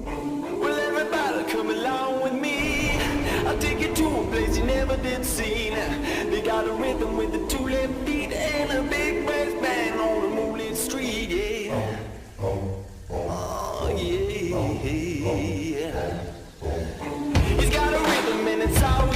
Well, everybody come along with me. I'll take you to a place you never did see. They got a rhythm with the two left feet and a big brass band on a moonlit street, yeah. Oh, yeah. He's got a rhythm and it's all